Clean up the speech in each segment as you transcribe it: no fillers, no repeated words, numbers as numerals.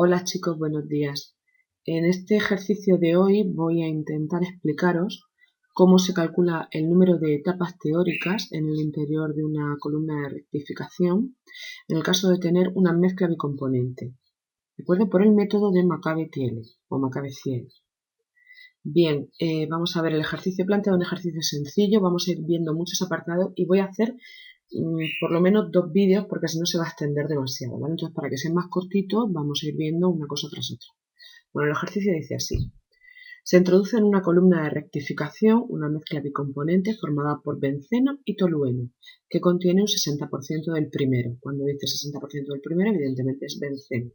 Hola chicos, buenos días. En este ejercicio de hoy voy a intentar explicaros cómo se calcula el número de etapas teóricas en el interior de una columna de rectificación en el caso de tener una mezcla bicomponente. ¿De acuerdo? Por el método de Maccabe-Thiele o Maccabe-Thiele. Bien, vamos a ver el ejercicio planteado, un ejercicio sencillo, vamos a ir viendo muchos apartados y voy a hacer por lo menos 2 vídeos porque si no se va a extender demasiado, ¿vale? Entonces, para que sea más cortito, vamos a ir viendo una cosa tras otra. Bueno, el ejercicio dice así. Se introduce en una columna de rectificación una mezcla bicomponente formada por benceno y tolueno, que contiene un 60% del primero. Cuando dice 60% del primero, evidentemente es benceno.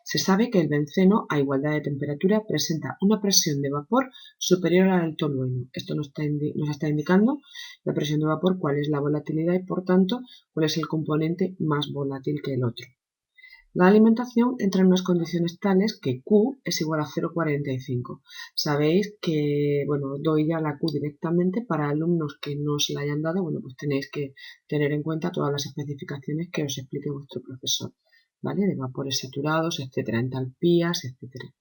Se sabe que el benceno, a igualdad de temperatura, presenta una presión de vapor superior a la del tolueno. Esto nos está indicando la presión de vapor, cuál es la volatilidad y, por tanto, cuál es el componente más volátil que el otro. La alimentación entra en unas condiciones tales que Q es igual a 0,45. Sabéis que, bueno, doy ya la Q directamente. Para alumnos que no os la hayan dado, bueno, pues tenéis que tener en cuenta todas las especificaciones que os explique vuestro profesor, ¿vale? De vapores saturados, etcétera, entalpías, etcétera.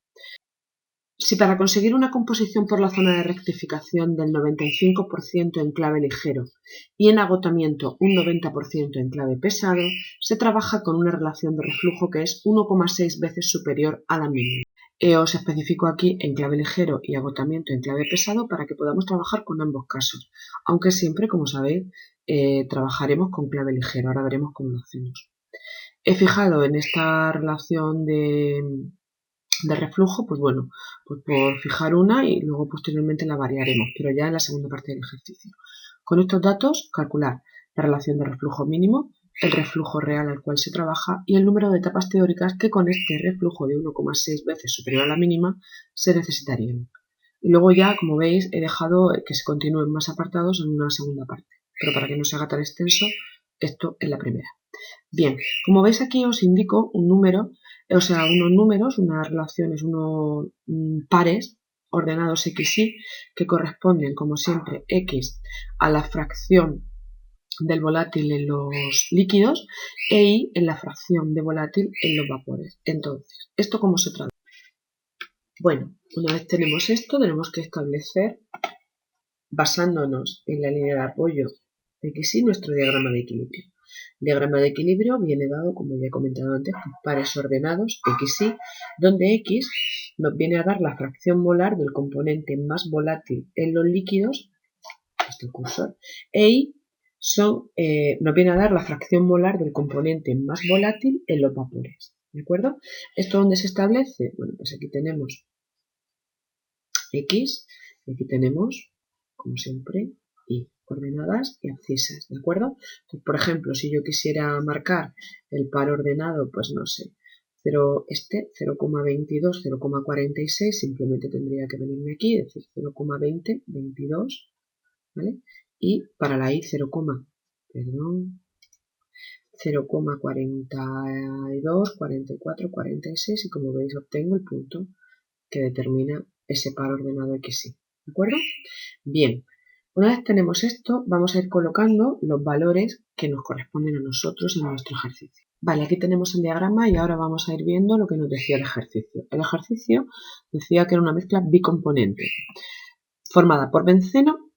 Si para conseguir una composición por la zona de rectificación del 95% en clave ligero y en agotamiento un 90% en clave pesado, se trabaja con una relación de reflujo que es 1,6 veces superior a la mínima. Os especifico aquí en clave ligero y agotamiento en clave pesado para que podamos trabajar con ambos casos, aunque siempre, como sabéis, trabajaremos con clave ligero. Ahora veremos cómo lo hacemos. He fijado en esta relación de reflujo, pues bueno, pues por fijar una y luego posteriormente la variaremos, pero ya en la segunda parte del ejercicio. Con estos datos, calcular la relación de reflujo mínimo, el reflujo real al cual se trabaja y el número de etapas teóricas que con este reflujo de 1,6 veces superior a la mínima se necesitarían. Y luego ya, como veis, he dejado que se continúen más apartados en una segunda parte, pero para que no se haga tan extenso, esto es la primera. Bien, como veis aquí os indico un número, o sea, unos números, unas relaciones, unos pares ordenados x, y que corresponden, como siempre, x a la fracción del volátil en los líquidos e y en la fracción de volátil en los vapores. Entonces, ¿esto cómo se traduce? Bueno, una vez tenemos esto, tenemos que establecer, basándonos en la línea de apoyo de x, y nuestro diagrama de equilibrio. El diagrama de equilibrio viene dado, como ya he comentado antes, por pares ordenados x, y, donde x nos viene a dar la fracción molar del componente más volátil en los líquidos, este cursor, e y nos viene a dar la fracción molar del componente más volátil en los vapores. ¿De acuerdo? ¿Esto dónde se establece? Bueno, pues aquí tenemos x, y aquí tenemos, como siempre, y coordenadas y abscisas, ¿de acuerdo? Entonces, por ejemplo, si yo quisiera marcar el par ordenado, pues no sé, 0,22, 0,46, simplemente tendría que venirme aquí y decir 0,20, 22, ¿vale? Y para la i 0,42, 44, 46, y como veis obtengo el punto que determina ese par ordenado x, ¿de acuerdo? Bien, una vez tenemos esto, vamos a ir colocando los valores que nos corresponden a nosotros en nuestro ejercicio. Vale, aquí tenemos el diagrama y ahora vamos a ir viendo lo que nos decía el ejercicio. El ejercicio decía que era una mezcla bicomponente, formada por benceno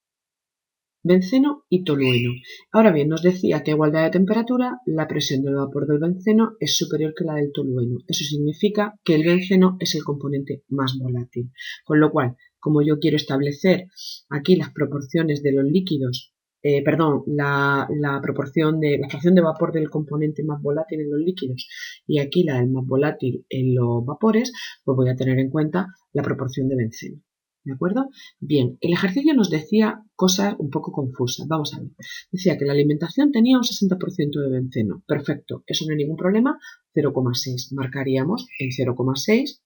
y tolueno. Ahora bien, nos decía que a igualdad de temperatura, la presión del vapor del benceno es superior que la del tolueno. Eso significa que el benceno es el componente más volátil. Con lo cual, como yo quiero establecer aquí las proporciones de los líquidos, la fracción de vapor del componente más volátil en los líquidos y aquí la del más volátil en los vapores, pues voy a tener en cuenta la proporción de benceno. ¿De acuerdo? Bien, el ejercicio nos decía cosas un poco confusas. Vamos a ver. Decía que la alimentación tenía un 60% de benceno. Perfecto, eso no hay ningún problema. 0,6. Marcaríamos en 0,6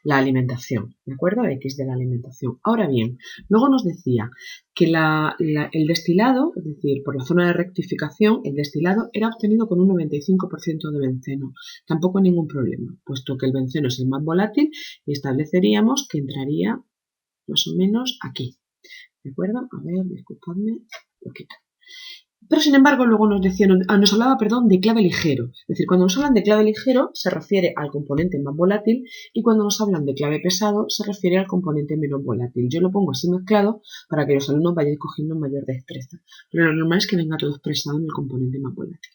la alimentación, ¿de acuerdo? X de la alimentación. Ahora bien, luego nos decía que el destilado, es decir, por la zona de rectificación, el destilado era obtenido con un 95% de benceno. Tampoco hay ningún problema, puesto que el benceno es el más volátil y estableceríamos que entraría más o menos aquí. ¿De acuerdo? A ver, disculpadme un poquito. Pero sin embargo luego nos hablaba de clave ligero. Es decir, cuando nos hablan de clave ligero se refiere al componente más volátil y cuando nos hablan de clave pesado se refiere al componente menos volátil. Yo lo pongo así mezclado para que los alumnos vayan cogiendo mayor destreza. Pero lo normal es que venga todo expresado en el componente más volátil,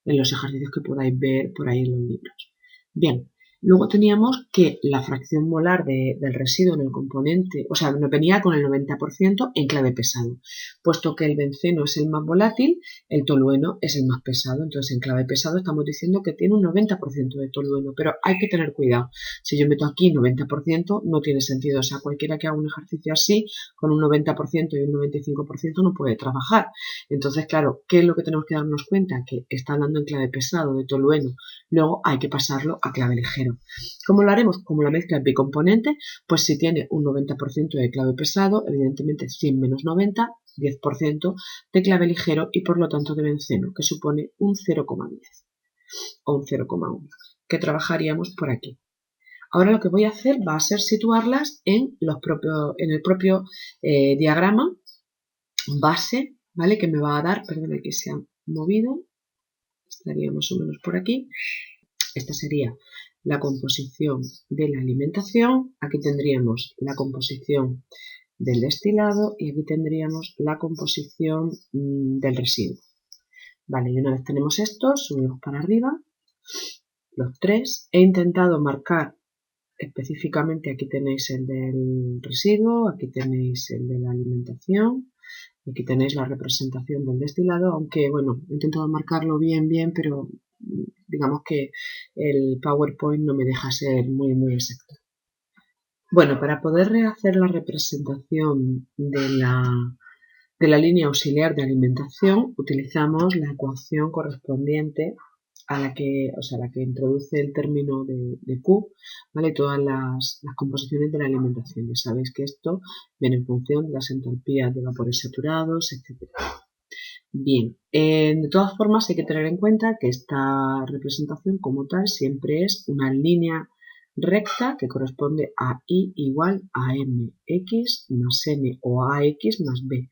en los ejercicios que podáis ver por ahí en los libros. Bien, luego teníamos que la fracción molar del residuo en el componente, o sea, nos venía con el 90% en clave pesado. Puesto que el benceno es el más volátil, el tolueno es el más pesado. Entonces, en clave pesado estamos diciendo que tiene un 90% de tolueno, pero hay que tener cuidado. Si yo meto aquí 90%, no tiene sentido. O sea, cualquiera que haga un ejercicio así, con un 90% y un 95% no puede trabajar. Entonces, claro, ¿qué es lo que tenemos que darnos cuenta? Que está hablando en clave pesado de tolueno. Luego hay que pasarlo a clave ligero. ¿Cómo lo haremos? Como la mezcla es bicomponente, pues si tiene un 90% de clave pesado, evidentemente 100 menos 90, 10% de clave ligero y por lo tanto de benceno, que supone un 0,10 o un 0,1, que trabajaríamos por aquí. Ahora lo que voy a hacer va a ser situarlas en el propio diagrama base, ¿vale? Que me va a dar, perdón que se ha movido, estaría más o menos por aquí. Esta sería la composición de la alimentación. Aquí tendríamos la composición del destilado y aquí tendríamos la composición del residuo. Vale, y una vez tenemos esto, subimos para arriba los tres. He intentado marcar específicamente, aquí tenéis el del residuo, aquí tenéis el de la alimentación, aquí tenéis la representación del destilado, aunque bueno, he intentado marcarlo bien, pero digamos que el PowerPoint no me deja ser muy exacto. Bueno, para poder rehacer la representación de la línea auxiliar de alimentación, utilizamos la ecuación correspondiente a la que introduce el término de Q, ¿vale? Todas las composiciones de la alimentación. Ya sabéis que esto viene en función de las entalpías de vapores saturados, etc. Bien, de todas formas hay que tener en cuenta que esta representación como tal siempre es una línea recta que corresponde a I igual a mx más n o a x más b,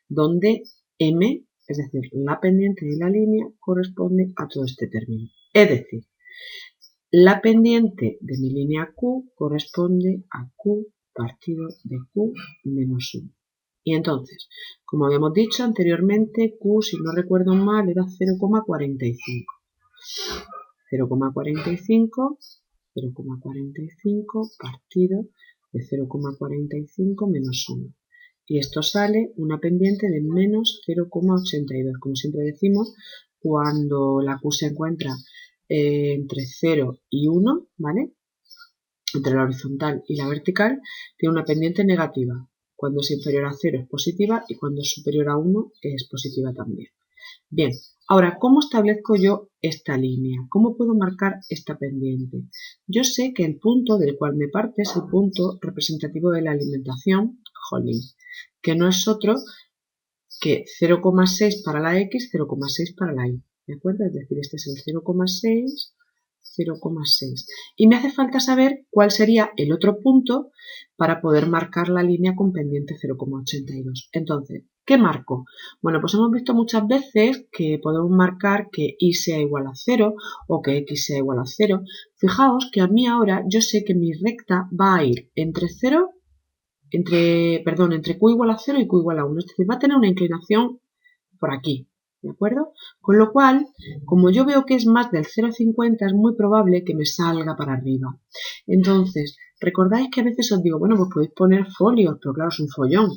donde m, es decir, la pendiente de la línea, corresponde a todo este término. Es decir, la pendiente de mi línea Q corresponde a Q partido de Q menos 1. Y entonces, como habíamos dicho anteriormente, Q, si no recuerdo mal, era 0,45. 0,45 partido de 0,45 menos 1. Y esto sale una pendiente de menos 0,82. Como siempre decimos, cuando la Q se encuentra entre 0 y 1, ¿vale? Entre la horizontal y la vertical, tiene una pendiente negativa. Cuando es inferior a 0 es positiva y cuando es superior a 1 es positiva también. Bien, ahora, ¿cómo establezco yo esta línea? ¿Cómo puedo marcar esta pendiente? Yo sé que el punto del cual me parte es el punto representativo de la alimentación, jolín, que no es otro que 0,6 para la X, 0,6 para la Y. ¿De acuerdo? Es decir, este es el 0,6, 0,6. Y me hace falta saber cuál sería el otro punto para poder marcar la línea con pendiente 0,82. Entonces, ¿qué marco? Bueno, pues hemos visto muchas veces que podemos marcar que Y sea igual a 0 o que X sea igual a 0. Fijaos que a mí ahora yo sé que mi recta va a ir entre Q igual a 0 y Q igual a 1. Es decir, va a tener una inclinación por aquí, ¿de acuerdo? Con lo cual, como yo veo que es más del 0,50, es muy probable que me salga para arriba. Entonces, recordáis que a veces os digo, bueno, pues podéis poner folios, pero claro, es un follón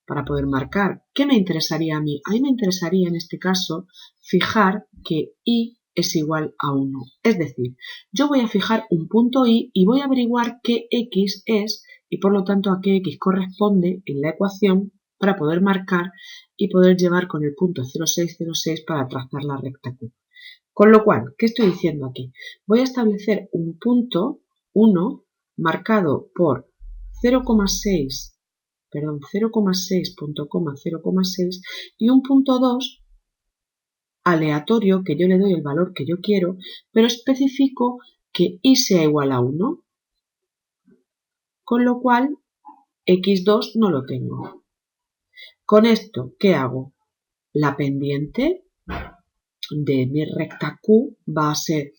para poder marcar. ¿Qué me interesaría a mí? A mí me interesaría en este caso fijar que Y es igual a 1. Es decir, yo voy a fijar un punto Y y voy a averiguar qué X es y por lo tanto a qué X corresponde en la ecuación para poder marcar y poder llevar con el punto 0,606 para trazar la recta Q. Con lo cual, ¿qué estoy diciendo aquí? Voy a establecer un punto 1 marcado por 0,6, perdón, 0,6 y un punto 2 aleatorio que yo le doy el valor que yo quiero, pero especifico que Y sea igual a 1, con lo cual X2 no lo tengo. Con esto, ¿qué hago? La pendiente de mi recta Q va a ser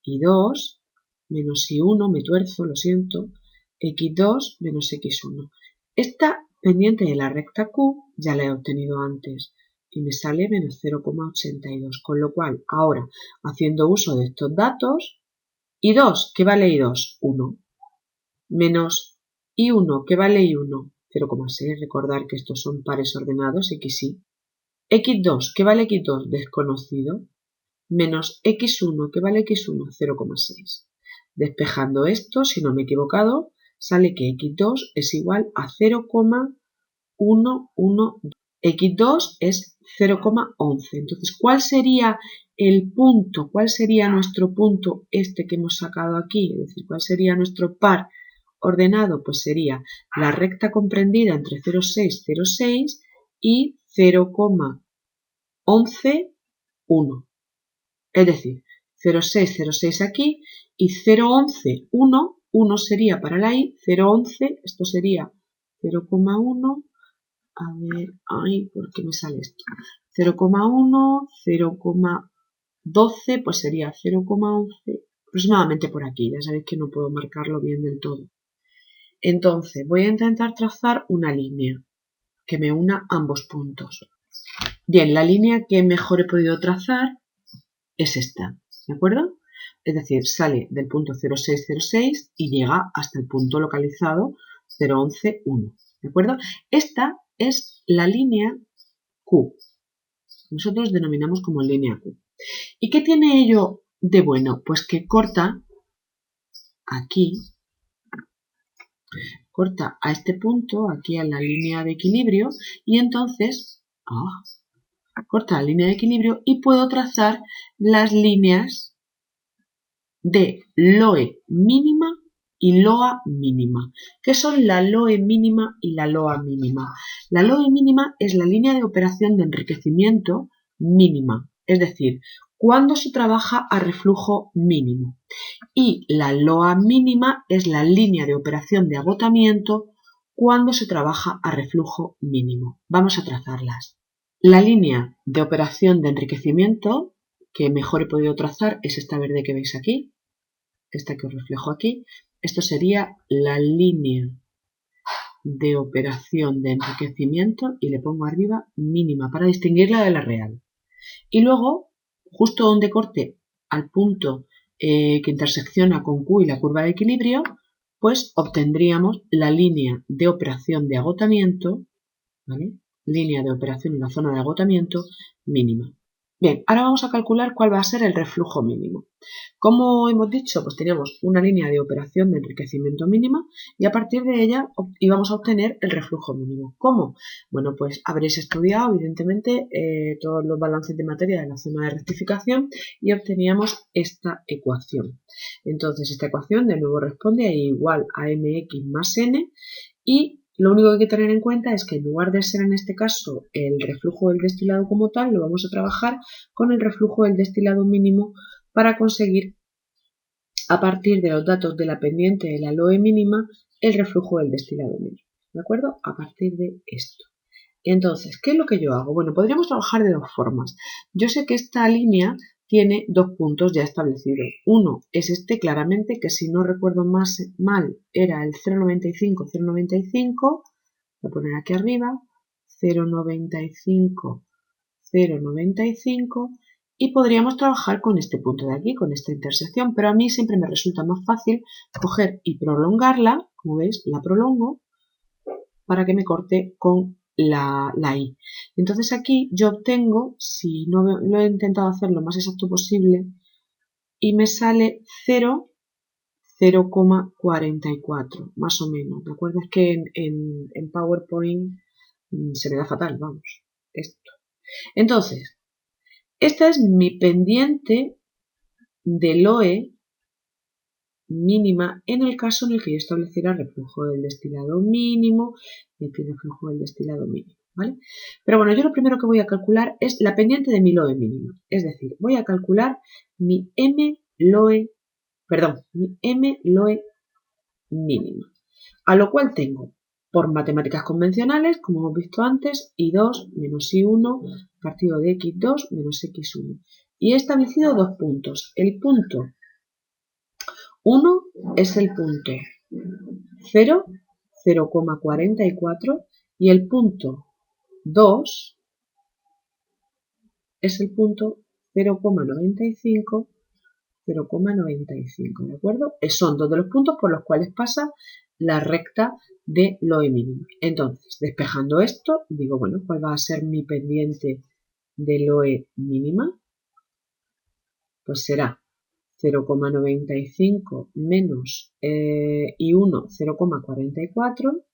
I2 menos I1, me tuerzo, lo siento, X2 menos X1. Esta pendiente de la recta Q ya la he obtenido antes y me sale menos 0,82, con lo cual ahora, haciendo uso de estos datos, I2, ¿qué vale I2? 1, menos I1, ¿qué vale I1? 0,6, recordar que estos son pares ordenados, X y. X2, ¿qué vale X2? Desconocido, menos X1, ¿qué vale X1? 0,6. Despejando esto, si no me he equivocado, sale que X2 es igual a 0,112. X2 es 0,11. Entonces, ¿cuál sería el punto? ¿Cuál sería nuestro punto este que hemos sacado aquí? Es decir, ¿cuál sería nuestro par ordenado? Pues sería la recta comprendida entre 0,6, 0,6 y 0,11, 1. Es decir, 0,6, 0,6 aquí y 0,11, 1. 1 sería para la I, 0,11, esto sería 0,1. A ver, ay, ¿por qué me sale esto? 0,1, 0,12, pues sería 0,11, aproximadamente por aquí. Ya sabéis que no puedo marcarlo bien del todo. Entonces, voy a intentar trazar una línea que me una ambos puntos. Bien, la línea que mejor he podido trazar es esta, ¿de acuerdo? Es decir, sale del punto 0,606 y llega hasta el punto localizado 0,11, 1, ¿de acuerdo? Esta es la línea Q. Nosotros denominamos como línea Q. ¿Y qué tiene ello de bueno? Pues que corta aquí, corta a este punto, aquí a la línea de equilibrio, y entonces corta la línea de equilibrio y puedo trazar las líneas de LOE mínima y LOA mínima. ¿Qué son la LOE mínima y la LOA mínima? La LOE mínima es la línea de operación de enriquecimiento mínima, es decir, cuando se trabaja a reflujo mínimo. Y la LOA mínima es la línea de operación de agotamiento cuando se trabaja a reflujo mínimo. Vamos a trazarlas. La línea de operación de enriquecimiento que mejor he podido trazar es esta verde que veis aquí, esta que os reflejo aquí. Esto sería la línea de operación de enriquecimiento y le pongo arriba mínima para distinguirla de la real. Y luego, justo donde corte al punto que intersecciona con Q y la curva de equilibrio, pues obtendríamos la línea de operación de agotamiento, ¿vale? Línea de operación en la zona de agotamiento mínima. Bien, ahora vamos a calcular cuál va a ser el reflujo mínimo. Como hemos dicho, pues teníamos una línea de operación de enriquecimiento mínima y a partir de ella íbamos a obtener el reflujo mínimo. ¿Cómo? Bueno, pues habréis estudiado evidentemente todos los balances de materia de la zona de rectificación y obteníamos esta ecuación. Entonces esta ecuación de nuevo responde a igual a mx más n y lo único que hay que tener en cuenta es que en lugar de ser en este caso el reflujo del destilado como tal, lo vamos a trabajar con el reflujo del destilado mínimo para conseguir, a partir de los datos de la pendiente de la LOE mínima, el reflujo del destilado mínimo. ¿De acuerdo? A partir de esto. Entonces, ¿qué es lo que yo hago? Bueno, podríamos trabajar de dos formas. Yo sé que esta línea tiene dos puntos ya establecidos. Uno es este claramente, que si no recuerdo mal era el 0,95, 0,95. Voy a poner aquí arriba, 0,95, 0,95. Y podríamos trabajar con este punto de aquí, con esta intersección, pero a mí siempre me resulta más fácil coger y prolongarla, como veis, la prolongo, para que me corte con la I. Entonces aquí yo obtengo, si no lo he intentado hacer lo más exacto posible, y me sale 0,44, más o menos. ¿De acuerdo? Es que en PowerPoint se me da fatal, vamos, esto. Entonces, esta es mi pendiente de LOE mínima en el caso en el que yo estableciera el reflujo del destilado mínimo y aquí el reflujo del destilado mínimo, ¿vale? Pero bueno, yo lo primero que voy a calcular es la pendiente de mi LOE mínima, es decir, voy a calcular mi MLOE mínima, a lo cual tengo, por matemáticas convencionales, como hemos visto antes, I2 menos I1 partido de x2 menos x1. Y he establecido dos puntos. El punto 1 es el punto 0, 0,44 y el punto 2 es el punto 0,95, 0,95, ¿de acuerdo? Son dos de los puntos por los cuales pasa la recta de LOE mínima. Entonces, despejando esto, digo, bueno, ¿cuál va a ser mi pendiente de LOE mínima? Pues será 0,95 menos y 1, 0,44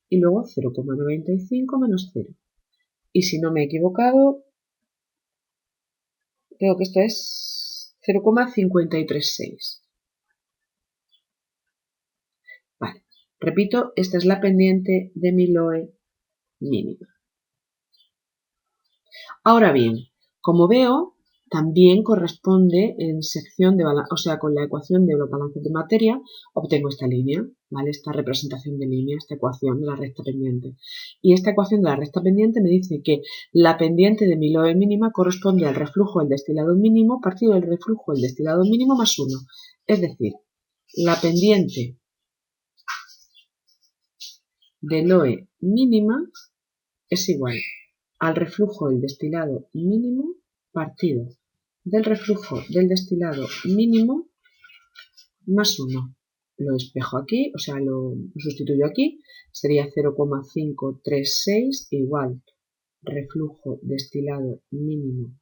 y luego 0,95 menos 0. Y si no me he equivocado, creo que esto es 0,536. Vale, repito, esta es la pendiente de mi LOE mínima. Ahora bien, como veo, también corresponde en sección de balance, o sea, con la ecuación de los balances de materia, obtengo esta línea, ¿vale? Esta representación de línea, esta ecuación de la recta pendiente. Y esta ecuación de la recta pendiente me dice que la pendiente de mi LOE mínima corresponde al reflujo del destilado mínimo partido del reflujo del destilado mínimo más 1. Es decir, la pendiente de LOE mínima es igual al reflujo del destilado mínimo partido del reflujo del destilado mínimo más 1. Lo despejo aquí, o sea, lo sustituyo aquí, sería 0,536 igual reflujo destilado mínimo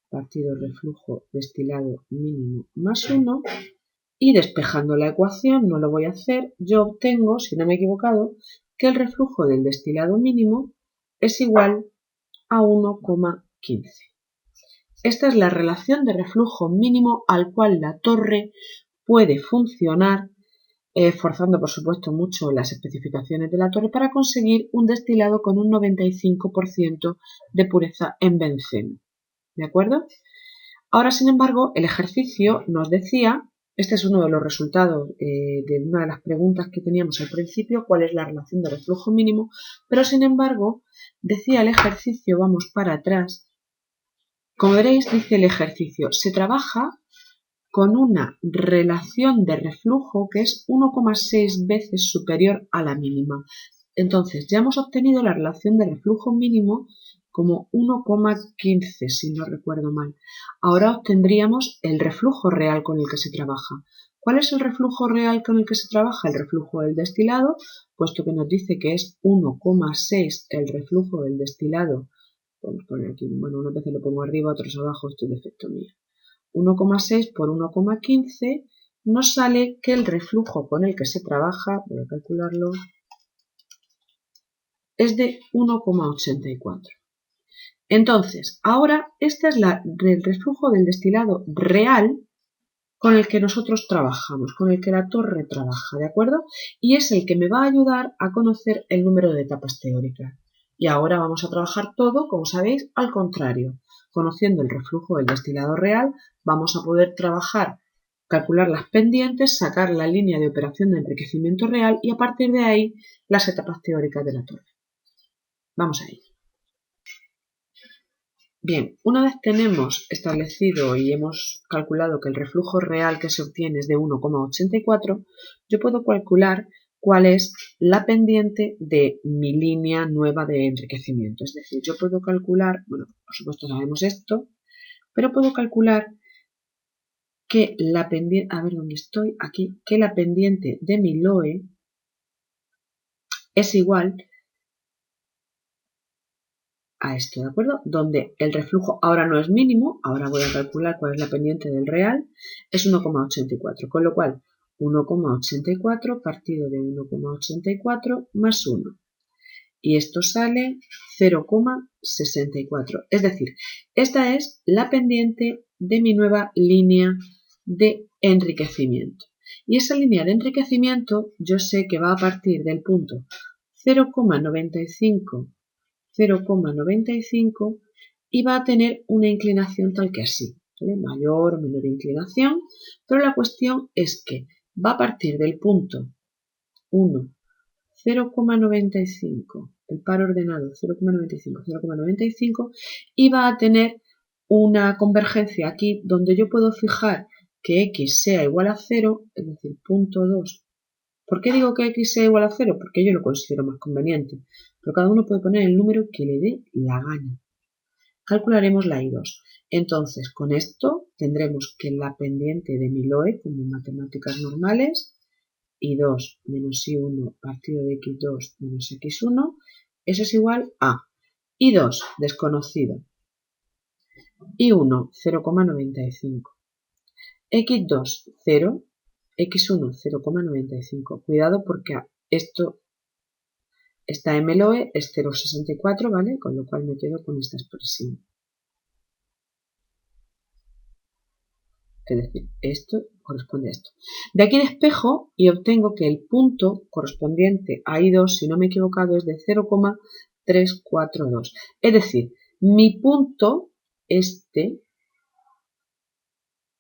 partido reflujo destilado mínimo más 1. Y despejando la ecuación, no lo voy a hacer, yo obtengo, si no me he equivocado, que el reflujo del destilado mínimo es igual a 1,15. Esta es la relación de reflujo mínimo al cual la torre puede funcionar, forzando por supuesto mucho las especificaciones de la torre para conseguir un destilado con un 95% de pureza en benceno. ¿De acuerdo? Ahora, sin embargo, el ejercicio nos decía, este es uno de los resultados de una de las preguntas que teníamos al principio, cuál es la relación de reflujo mínimo, pero sin embargo, decía el ejercicio, vamos para atrás, como veréis, dice el ejercicio, se trabaja con una relación de reflujo que es 1,6 veces superior a la mínima. Entonces, ya hemos obtenido la relación de reflujo mínimo como 1,15, si no recuerdo mal. Ahora obtendríamos el reflujo real con el que se trabaja. ¿Cuál es el reflujo real con el que se trabaja? El reflujo del destilado, puesto que nos dice que es 1,6 el reflujo del destilado. Vamos a poner aquí, bueno, unas veces lo pongo arriba, otros abajo, esto es defecto mío. 1,6 por 1,15 nos sale que el reflujo con el que se trabaja, voy a calcularlo, es de 1,84. Entonces, ahora esta es el reflujo del destilado real con el que nosotros trabajamos, con el que la torre trabaja, ¿de acuerdo? Y es el que me va a ayudar a conocer el número de etapas teóricas. Y ahora vamos a trabajar todo, como sabéis, al contrario. Conociendo el reflujo del destilado real, vamos a poder trabajar, calcular las pendientes, sacar la línea de operación de enriquecimiento real y a partir de ahí las etapas teóricas de la torre. Vamos a ello. Bien, una vez tenemos establecido y hemos calculado que el reflujo real que se obtiene es de 1,84, yo puedo calcular cuál es la pendiente de mi línea nueva de enriquecimiento. Es decir, yo puedo calcular, bueno, por supuesto sabemos esto, pero puedo calcular que la pendiente, a ver dónde estoy, aquí, que la pendiente de mi LOE es igual a esto, ¿de acuerdo? Donde el reflujo ahora no es mínimo, ahora voy a calcular cuál es la pendiente del real, es 1,84, con lo cual 1,84 partido de 1,84 más 1. Y esto sale 0,64. Es decir, esta es la pendiente de mi nueva línea de enriquecimiento. Y esa línea de enriquecimiento yo sé que va a partir del punto 0,95 y va a tener una inclinación tal que así, ¿vale? Mayor o menor inclinación, pero la cuestión es que va a partir del punto 1, 0,95 el par ordenado 0,95, 0,95 y va a tener una convergencia aquí donde yo puedo fijar que x sea igual a 0, es decir, punto 2. ¿Por qué digo que x sea igual a 0? Porque yo lo considero más conveniente. Pero cada uno puede poner el número que le dé la gana. Calcularemos la I2. Entonces, con esto tendremos que la pendiente de mi LOE, como en matemáticas normales, I2 menos I1 partido de X2 menos X1, eso es igual a I2 desconocido, I1 0,95, X2 0, X1 0,95. Cuidado porque esto, esta MLOE es 0,64, ¿vale? Con lo cual me quedo con esta expresión. Es decir, esto corresponde a esto. De aquí despejo y obtengo que el punto correspondiente a I2, si no me he equivocado, es de 0,342. Es decir, mi punto,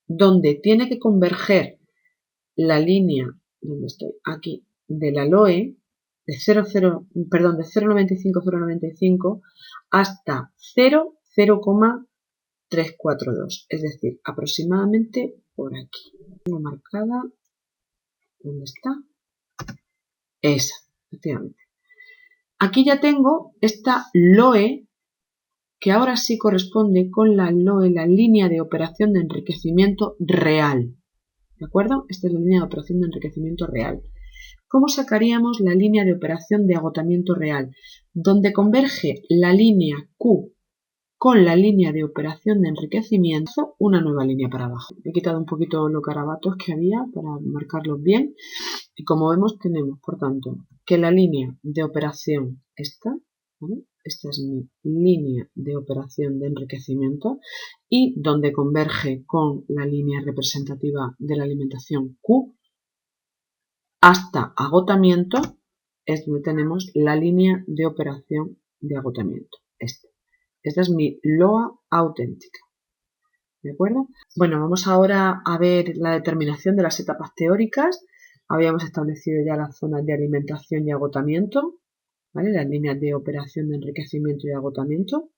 donde tiene que converger la línea, ¿dónde estoy? Aquí, de la LOE, de 0,95 hasta 0,342, es decir, aproximadamente por aquí. Tengo marcada, ¿dónde está? Esa, efectivamente. Aquí ya tengo esta LOE, que ahora sí corresponde con la LOE, la línea de operación de enriquecimiento real. ¿De acuerdo? Esta es la línea de operación de enriquecimiento real. ¿Cómo sacaríamos la línea de operación de agotamiento real? Donde converge la línea Q con la línea de operación de enriquecimiento, una nueva línea para abajo. He quitado un poquito los garabatos que había para marcarlos bien. Y como vemos, tenemos, por tanto, que la línea de operación esta, ¿vale? Esta es mi línea de operación de enriquecimiento y donde converge con la línea representativa de la alimentación Q hasta agotamiento es donde tenemos la línea de operación de agotamiento. Esta es mi LOA auténtica. ¿De acuerdo? Bueno, vamos ahora a ver la determinación de las etapas teóricas. Habíamos establecido ya las zonas de alimentación y agotamiento, ¿vale? Las líneas de operación de enriquecimiento y agotamiento.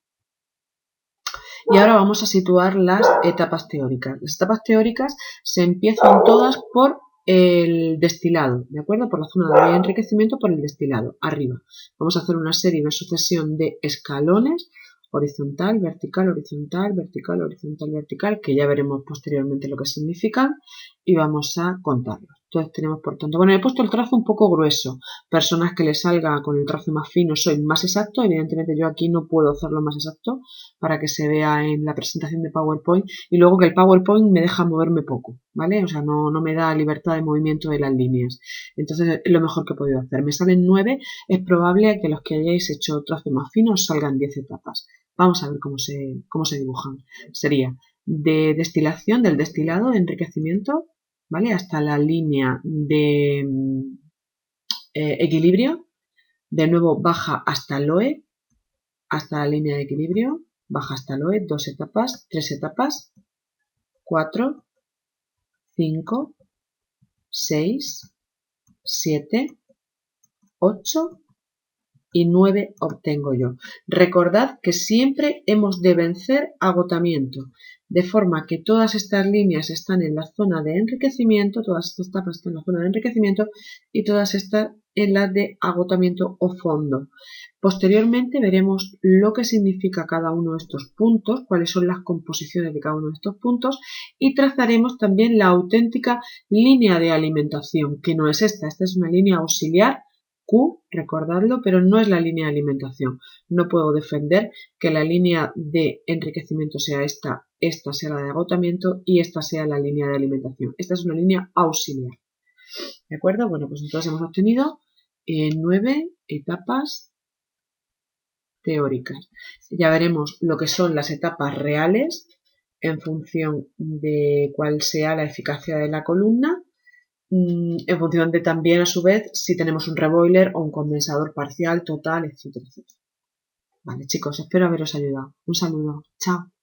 Y ahora vamos a situar las etapas teóricas. Las etapas teóricas se empiezan todas por el destilado, ¿de acuerdo? Por la zona de enriquecimiento, por el destilado, arriba. Vamos a hacer una serie, una sucesión de escalones, horizontal, vertical, horizontal, vertical, horizontal, vertical, que ya veremos posteriormente lo que significan, y vamos a contarlos. Entonces tenemos, por tanto, bueno, he puesto el trazo un poco grueso. Personas que les salga con el trazo más fino soy más exacto. Evidentemente yo aquí no puedo hacerlo más exacto para que se vea en la presentación de PowerPoint, y luego que el PowerPoint me deja moverme poco, ¿vale? O sea, no me da libertad de movimiento de las líneas. Entonces es lo mejor que he podido hacer. Me salen 9, es probable que los que hayáis hecho trazo más fino os salgan 10 etapas. Vamos a ver cómo se dibujan. Sería de destilación, del destilado, de enriquecimiento, ¿vale? Hasta la línea de equilibrio, de nuevo baja hasta LOE, hasta la línea de equilibrio, baja hasta LOE, 2 etapas, 3 etapas, 4, 5, 6, 7, 8 y 9 obtengo yo. Recordad que siempre hemos de vencer agotamiento, de forma que todas estas líneas están en la zona de enriquecimiento, todas estas etapas están en la zona de enriquecimiento y todas estas en la de agotamiento o fondo. Posteriormente veremos lo que significa cada uno de estos puntos, cuáles son las composiciones de cada uno de estos puntos, y trazaremos también la auténtica línea de alimentación, que no es esta es una línea auxiliar, Q, recordadlo, pero no es la línea de alimentación. No puedo defender que la línea de enriquecimiento sea esta sea la de agotamiento y esta sea la línea de alimentación. Esta es una línea auxiliar. ¿De acuerdo? Bueno, pues entonces hemos obtenido 9 etapas teóricas. Ya veremos lo que son las etapas reales en función de cuál sea la eficacia de la columna, en función de también a su vez si tenemos un reboiler o un condensador parcial, total, etcétera, etcétera. Vale, chicos, espero haberos ayudado. Un saludo. Chao.